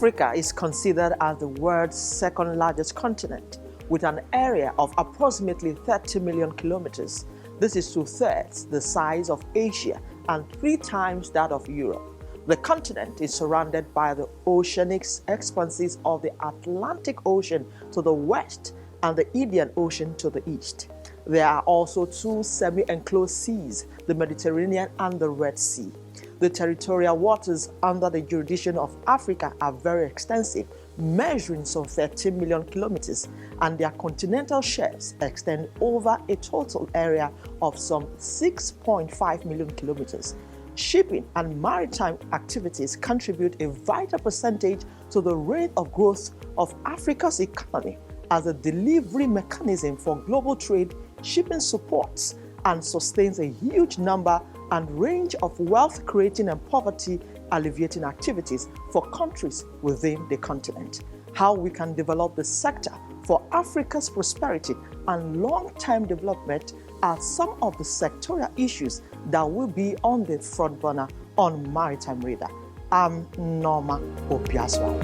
Africa is considered as the world's second largest continent, with an area of approximately 30 million kilometers. This is 2/3 the size of Asia and 3 times that of Europe. The continent is surrounded by the oceanic expanses of the Atlantic Ocean to the west and the Indian Ocean to the east. There are also 2 semi-enclosed seas, the Mediterranean and the Red Sea. The territorial waters under the jurisdiction of Africa are very extensive, measuring some 13 million kilometers, and their continental shelves extend over a total area of some 6.5 million kilometers. Shipping and maritime activities contribute a vital percentage to the rate of growth of Africa's economy. As a delivery mechanism for global trade, shipping supports and sustains a huge number and range of wealth-creating and poverty-alleviating activities for countries within the continent. How we can develop the sector for Africa's prosperity and long-term development are some of the sectorial issues that will be on the front burner on Maritime Radar. I'm Nneoma Obi-Asualo.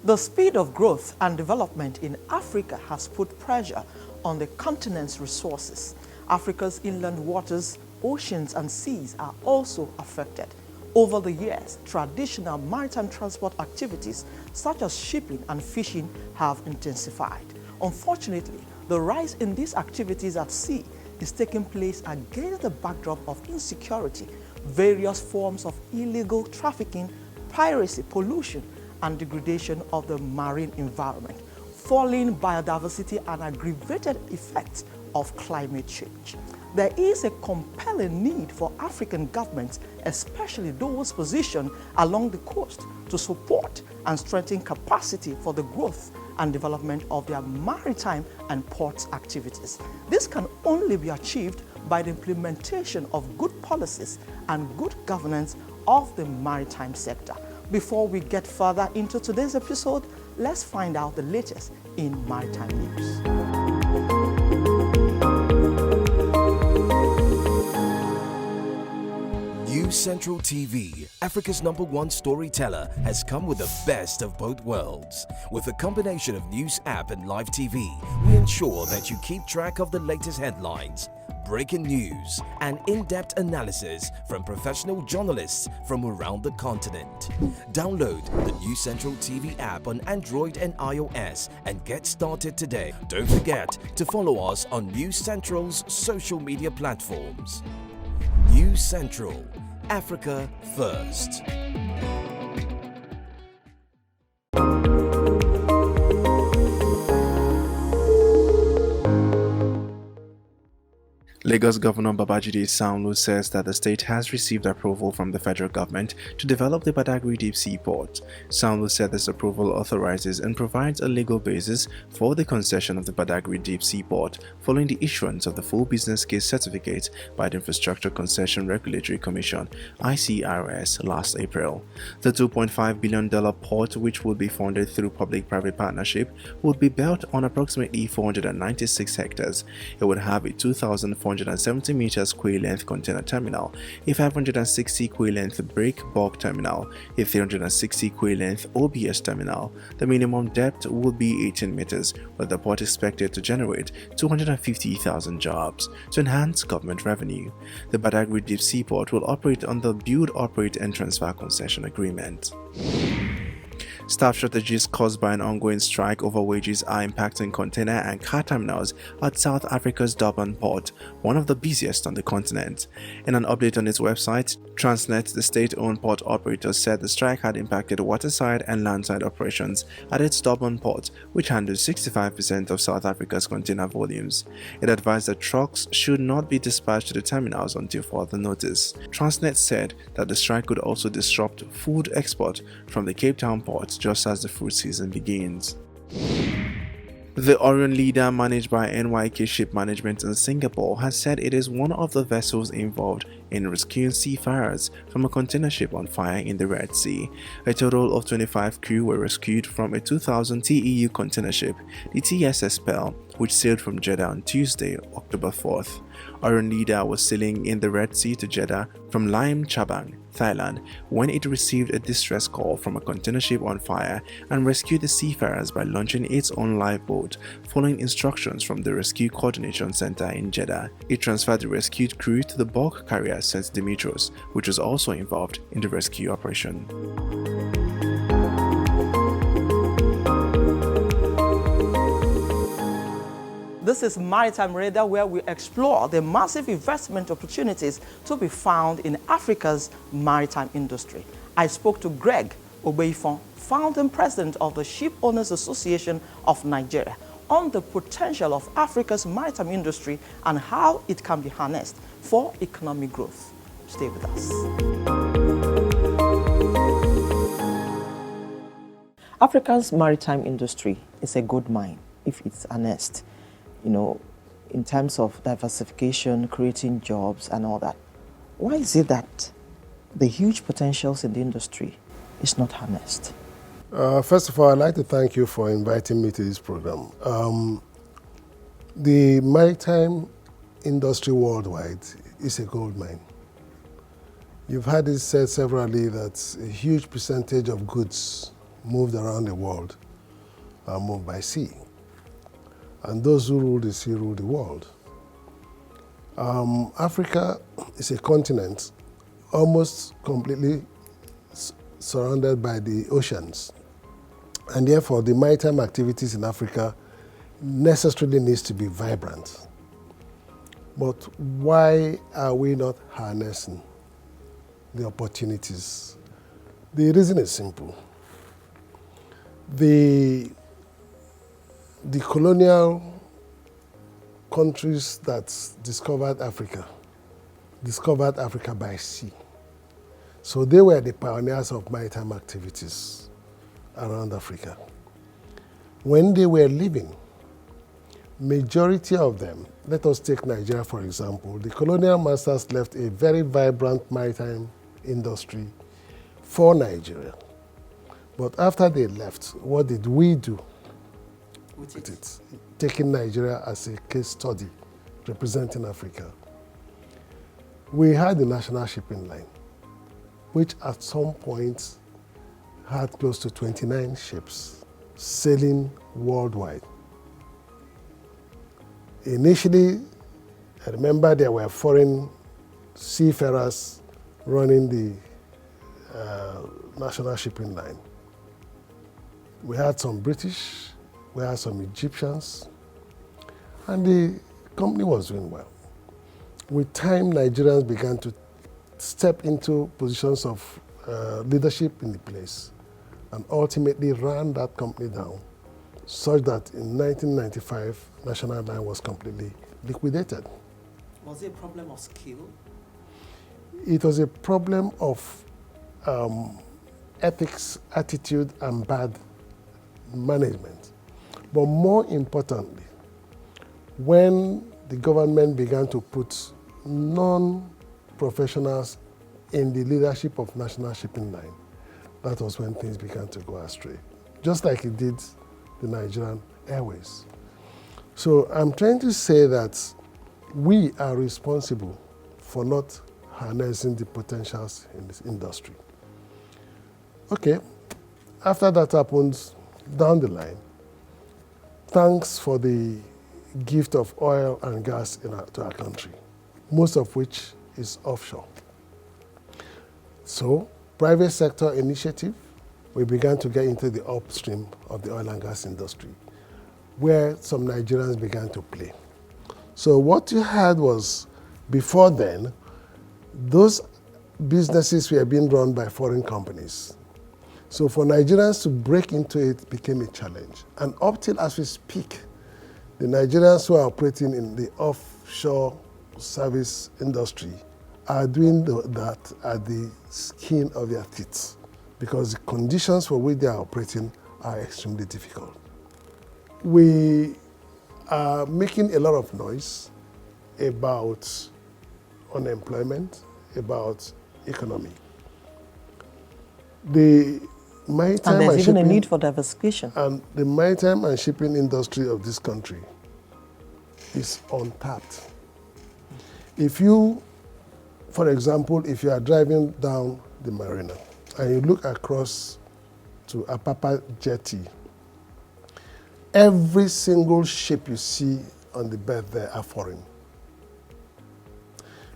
The speed of growth and development in Africa has put pressure on the continent's resources. Africa's inland waters, oceans, and seas are also affected. Over the years, traditional maritime transport activities such as shipping and fishing have intensified. Unfortunately, the rise in these activities at sea is taking place against the backdrop of insecurity, various forms of illegal trafficking, piracy, pollution, and degradation of the marine environment, falling biodiversity, and aggravated effects of climate change. There is a compelling need for African governments, especially those positioned along the coast, to support and strengthen capacity for the growth and development of their maritime and port activities. This can only be achieved by the implementation of good policies and good governance of the maritime sector. Before we get further into today's episode, let's find out the latest in maritime news. News Central TV, Africa's #1 storyteller, has come with the best of both worlds. With a combination of news app and live TV, we ensure that you keep track of the latest headlines, breaking news, and in-depth analysis from professional journalists from around the continent. Download the News Central TV app on Android and iOS and get started today. Don't forget to follow us on News Central's social media platforms. News Central, Africa First. Lagos Governor Babajide Sanwo-Olu says that the state has received approval from the federal government to develop the Badagry Deep Sea Port. Sanwo-Olu said this approval authorizes and provides a legal basis for the concession of the Badagry Deep Sea Port following the issuance of the full business case certificate by the Infrastructure Concession Regulatory Commission (ICRS) last April. The $2.5 billion port, which will be funded through public-private partnership, would be built on approximately 496 hectares. It would have a 2,470 meters quay length container terminal, a 560 quay length break bulk terminal, a 360 quay length OBS terminal. The minimum depth would be 18 meters, with the port expected to generate 250,000 jobs to enhance government revenue. The Badagry Deep Sea Port will operate under the Build, Operate and Transfer Concession Agreement. Staff shortages caused by an ongoing strike over wages are impacting container and car terminals at South Africa's Durban port, one of the busiest on the continent. In an update on its website, Transnet, the state-owned port operator, said the strike had impacted waterside and landside operations at its Durban port, which handles 65% of South Africa's container volumes. It advised that trucks should not be dispatched to the terminals until further notice. Transnet said that the strike could also disrupt food export from the Cape Town port just as the fruit season begins. The Orion Leader, managed by NYK Ship Management in Singapore, has said it is one of the vessels involved in rescuing seafarers from a container ship on fire in the Red Sea. A total of 25 crew were rescued from a 2,000 TEU container ship, the TSS Pearl, which sailed from Jeddah on Tuesday, October 4th. Orion Leader was sailing in the Red Sea to Jeddah from Lime Chabang, Thailand, when it received a distress call from a container ship on fire and rescued the seafarers by launching its own lifeboat, following instructions from the Rescue Coordination Center in Jeddah. It transferred the rescued crew to the bulk carrier St. Demetrios, which was also involved in the rescue operation. This is Maritime Radar, where we explore the massive investment opportunities to be found in Africa's maritime industry. I spoke to Greg Ogbeifun, founding president of the Ship Owners Association of Nigeria, on the potential of Africa's maritime industry and how it can be harnessed for economic growth. Stay with us. Africa's maritime industry is a gold mine if it's harnessed, in terms of diversification, creating jobs and all that. Why is it that the huge potentials in the industry is not harnessed? First of all, I'd like to thank you for inviting me to this program. The maritime industry worldwide is a gold mine. You've had it said severally that a huge percentage of goods moved around the world are moved by sea. And those who rule the sea rule the world. Africa is a continent almost completely surrounded by the oceans. And therefore, the maritime activities in Africa necessarily needs to be vibrant. But why are we not harnessing the opportunities? The reason is simple. The colonial countries that discovered Africa by sea. So they were the pioneers of maritime activities around Africa. When they were leaving, majority of them, let us take Nigeria for example, the colonial masters left a very vibrant maritime industry for Nigeria. But after they left, what did we do with it? Taking Nigeria as a case study representing Africa. We had the National Shipping Line, which at some point had close to 29 ships sailing worldwide. Initially, I remember there were foreign seafarers running the National Shipping Line. We had some British, we had some Egyptians, and the company was doing well. With time, Nigerians began to step into positions of leadership in the place and ultimately ran that company down, such that in 1995, National Line was completely liquidated. Was it a problem of skill? It was a problem of ethics, attitude, and bad management. But more importantly, when the government began to put non-professionals in the leadership of National Shipping Line, that was when things began to go astray, just like it did the Nigerian Airways. So I'm trying to say that we are responsible for not harnessing the potentials in this industry. Okay, after that happens, down the line, thanks for the gift of oil and gas to our country, most of which is offshore. So, private sector initiative, we began to get into the upstream of the oil and gas industry, where some Nigerians began to play. So what you had was, before then, those businesses were being run by foreign companies. So for Nigerians to break into it became a challenge. And up till as we speak, the Nigerians who are operating in the offshore service industry are doing that at the skin of their teeth, because the conditions for which they are operating are extremely difficult. we are making a lot of noise about unemployment, about economy. The maritime And there's even a shipping need for diversification. and the maritime and shipping industry of this country is untapped. If you, for example, if you are driving down the marina and you look across to Apapa Jetty, every single ship you see on the berth there are foreign.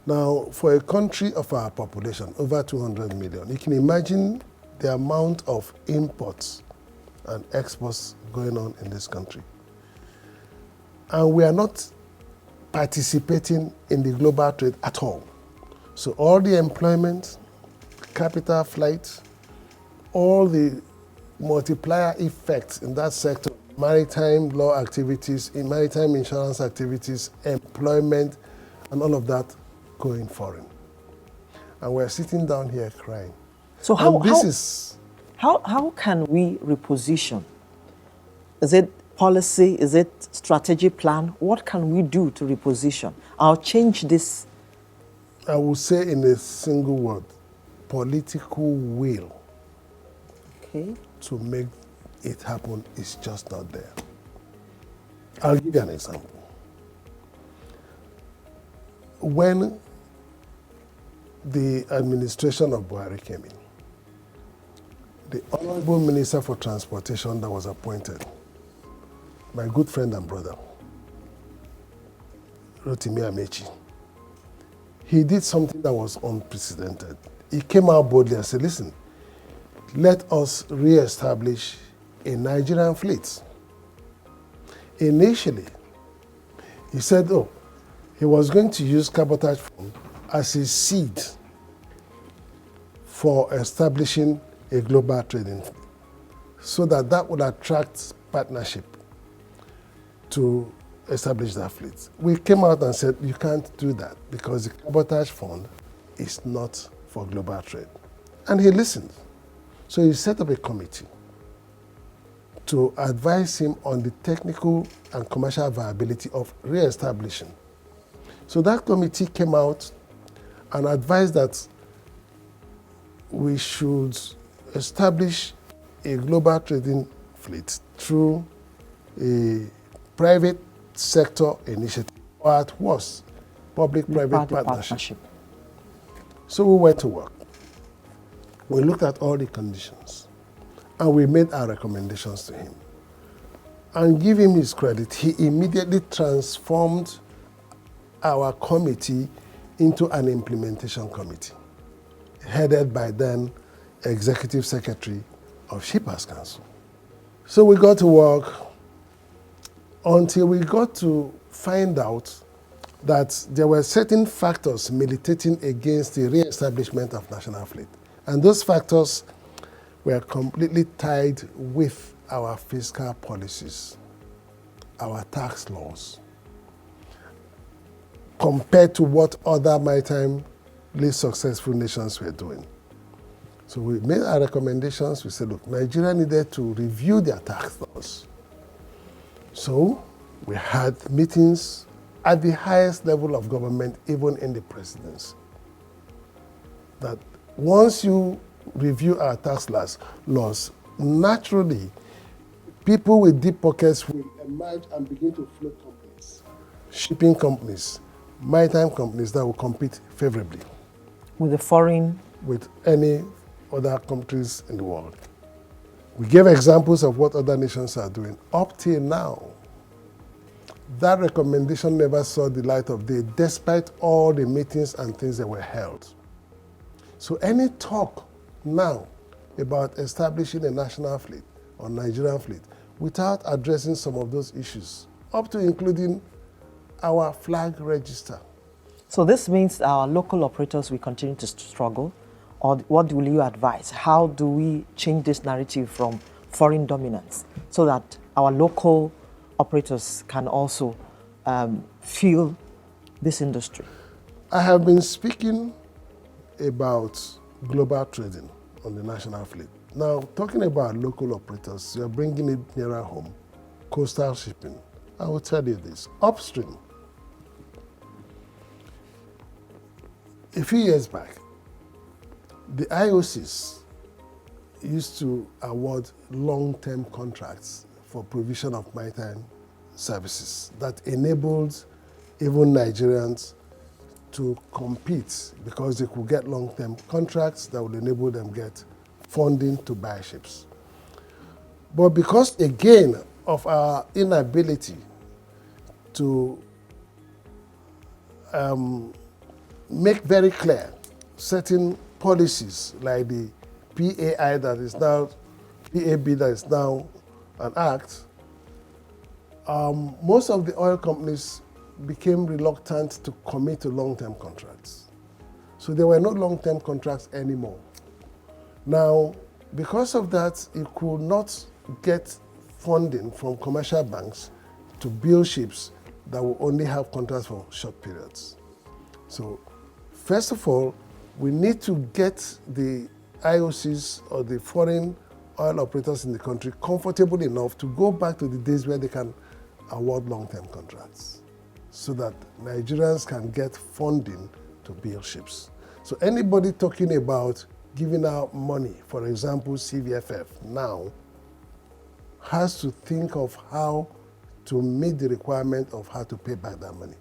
Now, for a country of our population, over 200 million, you can imagine the amount of imports and exports going on in this country. And we are not participating in the global trade at all. So all the employment, capital flight, all the multiplier effects in that sector, maritime law activities, in maritime insurance activities, employment, and all of that going foreign. And we're sitting down here crying. So how can we reposition? Is it policy? Is it strategy plan? What can we do to reposition? I'll change this. I will say in a single word, political will. Okay. To make it happen is just not there. I'll give you an example. When the administration of Buhari came in, the Honorable Minister for Transportation that was appointed, my good friend and brother, Rotimi Amechi, he did something that was unprecedented. He came out boldly and said, listen, let us re-establish a Nigerian fleet. Initially, he said, he was going to use cabotage fund as a seed for establishing a global trading fleet, so that would attract partnership to establish that fleet. We came out and said, you can't do that because the cabotage fund is not for global trade. And he listened. So he set up a committee to advise him on the technical and commercial viability of re-establishing. So that committee came out and advised that we should establish a global trading fleet through a private sector initiative, or at worst, public-private partnership. So we went to work. We looked at all the conditions, and we made our recommendations to him. And give him his credit, he immediately transformed our committee into an implementation committee, headed by then Executive Secretary of Shippers Council. So we got to work until we got to find out that there were certain factors militating against the re-establishment of National Fleet. And those factors were completely tied with our fiscal policies, our tax laws, compared to what other maritimely successful nations were doing. So we made our recommendations. We said, look, Nigeria needed to review their tax laws. So we had meetings at the highest level of government, even in the presidency, that once you review our tax laws, naturally, people with deep pockets will emerge and begin to float companies, shipping companies, maritime companies that will compete favorably with the foreign, with any other countries in the world. We gave examples of what other nations are doing. Up till now, that recommendation never saw the light of day, despite all the meetings and things that were held. So any talk now about establishing a national fleet or Nigerian fleet without addressing some of those issues, up to including our flag register. So this means our local operators will continue to struggle, or what will you advise? How do we change this narrative from foreign dominance so that our local operators can also feel this industry? I have been speaking about global trading on the national fleet. Now, talking about local operators, you're bringing it nearer home. coastal shipping, I will tell you this. Upstream, a few years back, the IOCs used to award long-term contracts for provision of maritime services that enabled even Nigerians to compete because they could get long-term contracts that would enable them get funding to buy ships. But because, again, of our inability to make very clear certain policies like the PAB that is now an act, most of the oil companies became reluctant to commit to long-term contracts. So there were no long-term contracts anymore. Now, because of that, you could not get funding from commercial banks to build ships that will only have contracts for short periods. So, first of all, we need to get the IOCs or the foreign oil operators in the country comfortable enough to go back to the days where they can award long-term contracts so that Nigerians can get funding to build ships. So anybody talking about giving out money, for example, CVFF now, has to think of how to meet the requirement of how to pay back that money.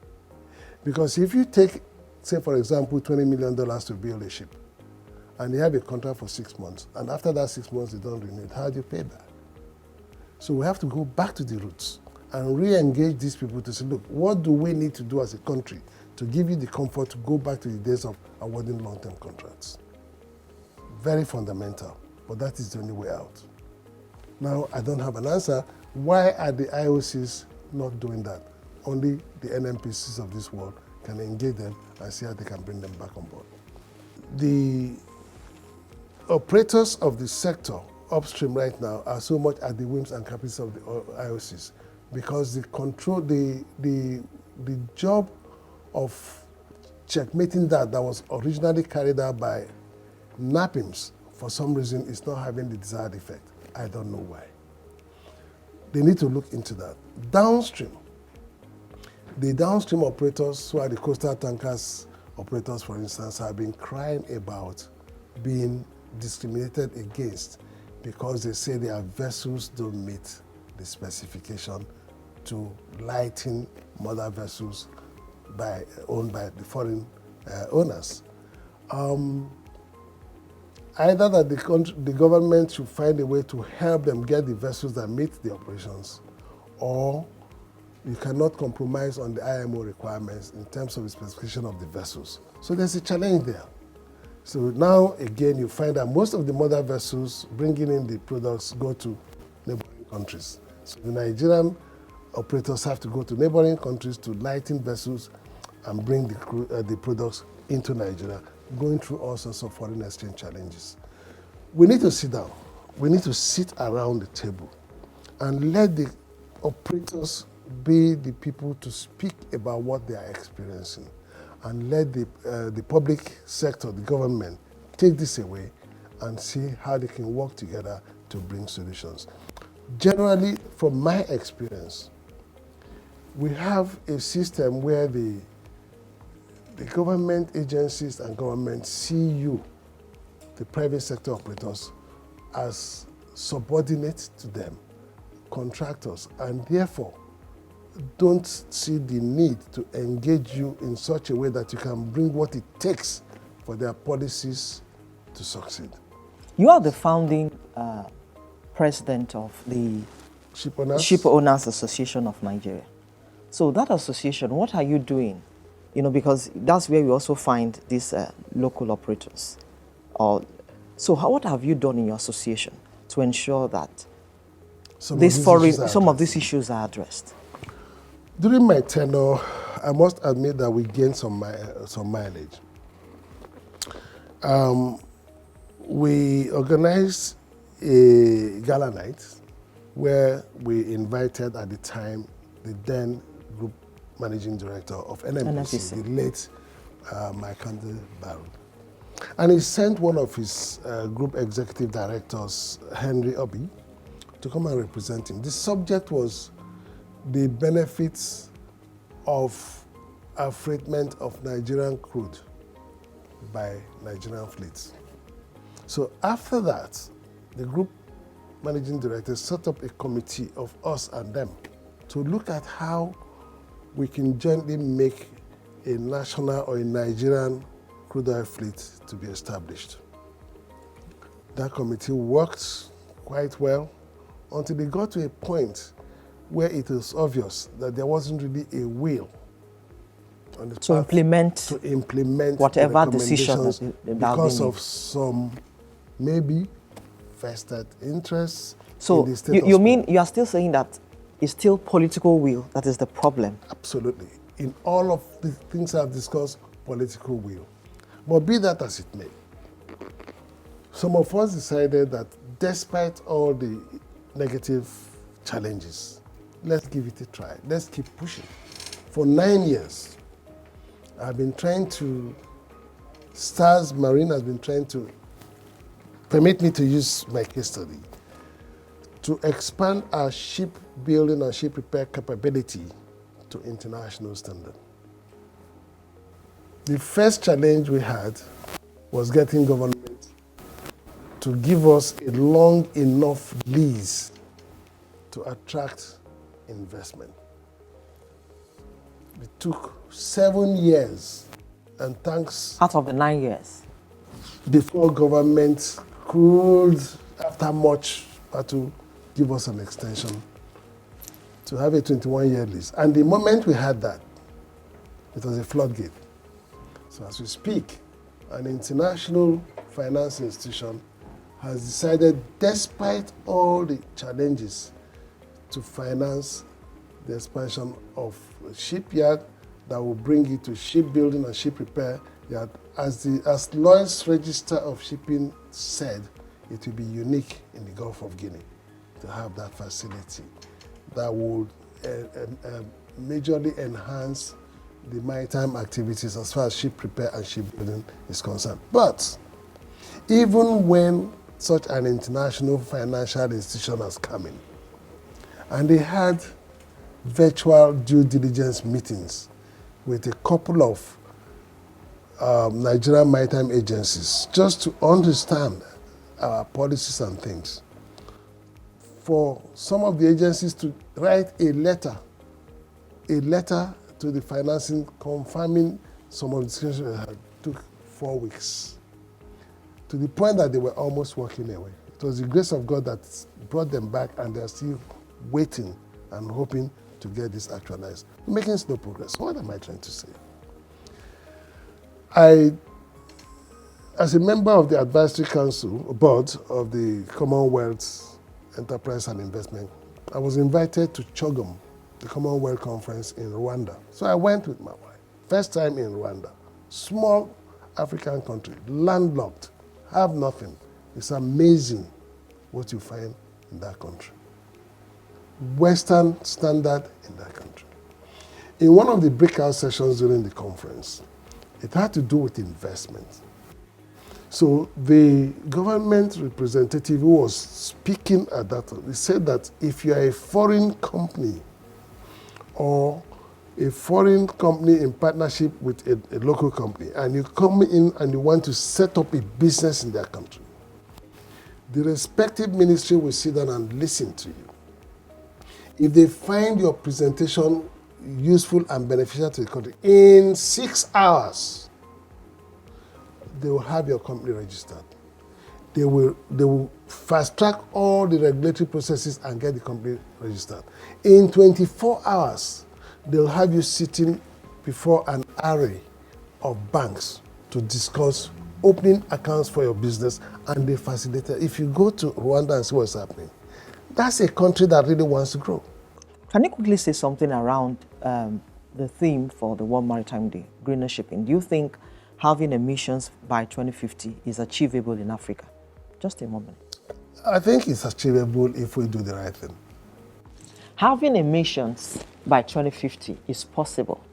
Because if you take, say for example, $20 million to build a ship, and you have a contract for 6 months, and after that 6 months they don't renew it, how do you pay back? So we have to go back to the roots and re-engage these people to say, look, what do we need to do as a country to give you the comfort to go back to the days of awarding long-term contracts? Very fundamental, but that is the only way out. Now, I don't have an answer. Why are the IOCs not doing that? Only the NNPCs of this world can engage them and see how they can bring them back on board. The operators of the sector upstream right now are so much at the whims and caprices of the IOCs because the control, the job of checkmating that was originally carried out by NAPIMS for some reason is not having the desired effect. I don't know why. They need to look into that. Downstream, the downstream operators who are the coastal tankers operators, for instance, have been crying about being discriminated against because they say their vessels don't meet the specification to lighten mother vessels owned by the foreign owners. Either that the government should find a way to help them get the vessels that meet the operations, or you cannot compromise on the IMO requirements in terms of the specification of the vessels. So there's a challenge there. So now, again, you find that most of the mother vessels bringing in the products go to neighboring countries. So the Nigerian operators have to go to neighboring countries to lighten vessels and bring the products into Nigeria, going through all sorts of foreign exchange challenges. We need to sit down. We need to sit around the table and let the operators be the people to speak about what they are experiencing, and let the public sector, the government, take this away and see how they can work together to bring solutions. Generally, from my experience, we have a system where the government agencies and governments see you, the private sector operators, as subordinate to them, contractors, and therefore don't see the need to engage you in such a way that you can bring what it takes for their policies to succeed. You are the founding president of the Ship Owners Association of Nigeria. So that association, what are you doing? You know, because that's where we also find these local operators. So what have you done in your association to ensure that some of these issues are addressed? During my tenure, I must admit that we gained some mileage. We organized a gala night where we invited at the time the then group managing director of NNPC, the late Maikande Baru. And he sent one of his group executive directors, Henry Obi, to come and represent him. The subject was the benefits of affreightment of Nigerian crude by Nigerian fleets. So after that, the group managing directors set up a committee of us and them to look at how we can jointly make a national or a Nigerian crude oil fleet to be established. That committee worked quite well until they got to a point where it was obvious that there wasn't really a will on the to implement whatever the decisions because of some maybe vested interests. So in the state you mean you are still saying that it's still political will that is the problem? Absolutely. In all of the things I've discussed, political will. But be that as it may, some of us decided that despite all the negative challenges, let's give it a try. Let's keep pushing. For 9 years, I've been trying to, Stars Marine has been trying to, permit me to use my case study, to expand our ship building and ship repair capability to international standard. The first challenge we had was getting government to give us a long enough lease to attract investment. It took 7 years, and thanks Out of the 9 years. before government could, after much battle, give us an extension to have a 21-year lease. And the moment we had that, it was a floodgate. So as we speak, an international finance institution has decided, despite all the challenges, to finance the expansion of a shipyard that will bring it to shipbuilding and ship repair yard. As Lloyd's Register of Shipping said, it will be unique in the Gulf of Guinea to have that facility that would majorly enhance the maritime activities as far as ship repair and shipbuilding is concerned. But even when such an international financial institution has come in, and they had virtual due diligence meetings with a couple of Nigerian maritime agencies just to understand our policies and things. For some of the agencies to write a letter to the financing confirming some of the discussions we had took 4 weeks, to the point that they were almost walking away. It was the grace of God that brought them back, and they're still waiting and hoping to get this actualized, making slow progress. What am I trying to say? As a member of the advisory council board of the Commonwealth Enterprise and Investment, I was invited to Chogom, the Commonwealth Conference in Rwanda. So I went with my wife. First time in Rwanda. Small African country, landlocked, have nothing. It's amazing what you find in that country. Western standard in that country. In one of the breakout sessions during the conference, it had to do with investment. So the government representative who was speaking at that time, he said that if you are a foreign company or a foreign company in partnership with a local company, and you come in and you want to set up a business in their country, the respective ministry will sit down and listen to you. If they find your presentation useful and beneficial to the country, in 6 hours, they will have your company registered. They will fast track all the regulatory processes and get the company registered. In 24 hours, they'll have you sitting before an array of banks to discuss opening accounts for your business, and they facilitate. If you go to Rwanda and see what's happening, that's a country that really wants to grow. Can you quickly say something around the theme for the World Maritime Day, greener shipping? Do you think having emissions by 2050 is achievable in Africa? Just a moment. I think it's achievable if we do the right thing. Having emissions by 2050 is possible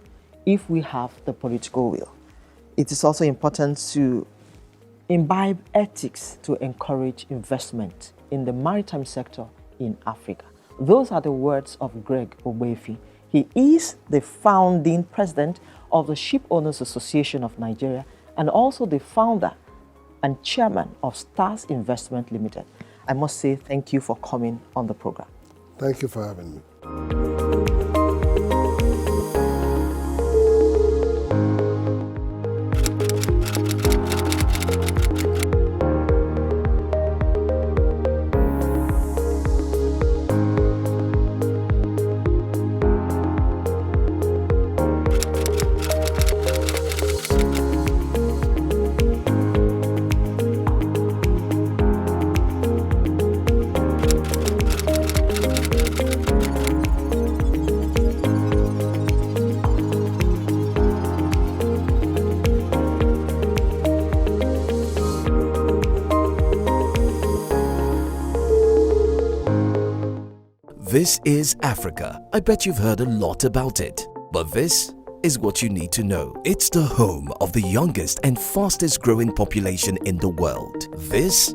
if we have the political will. It is also important to imbibe ethics to encourage investment in the maritime sector in Africa. Those are the words of Greg Ogbeifun. He is the founding president of the Ship Owners Association of Nigeria and also the founder and chairman of Stars Investment Limited. I must say thank you for coming on the program. Thank you for having me. This is Africa. I bet you've heard a lot about it. But this is what you need to know. It's the home of the youngest and fastest growing population in the world. This,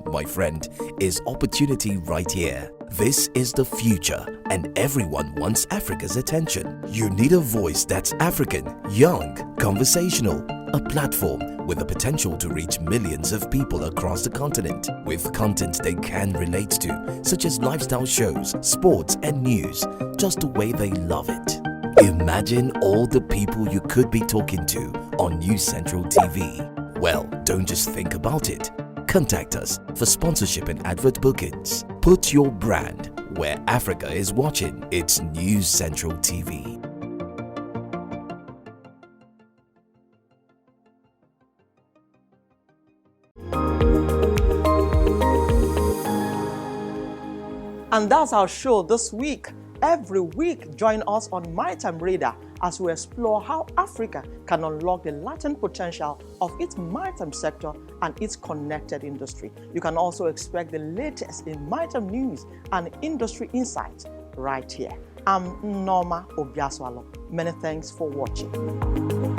my friend, is opportunity right here. This is the future, and everyone wants Africa's attention. You need a voice that's African, young, conversational, a platform with the potential to reach millions of people across the continent with content they can relate to, such as lifestyle shows, sports and news, just the way they love it. Imagine all the people you could be talking to on News Central TV. Well, don't just think about it. Contact us for sponsorship and advert bookings. Put your brand where Africa is watching. It's News Central TV. And that's our show this week. Every week, join us on Maritime Radar as we explore how Africa can unlock the latent potential of its maritime sector and its connected industry. You can also expect the latest in maritime news and industry insights right here. I'm Nneoma Obi-Asualo. Many thanks for watching.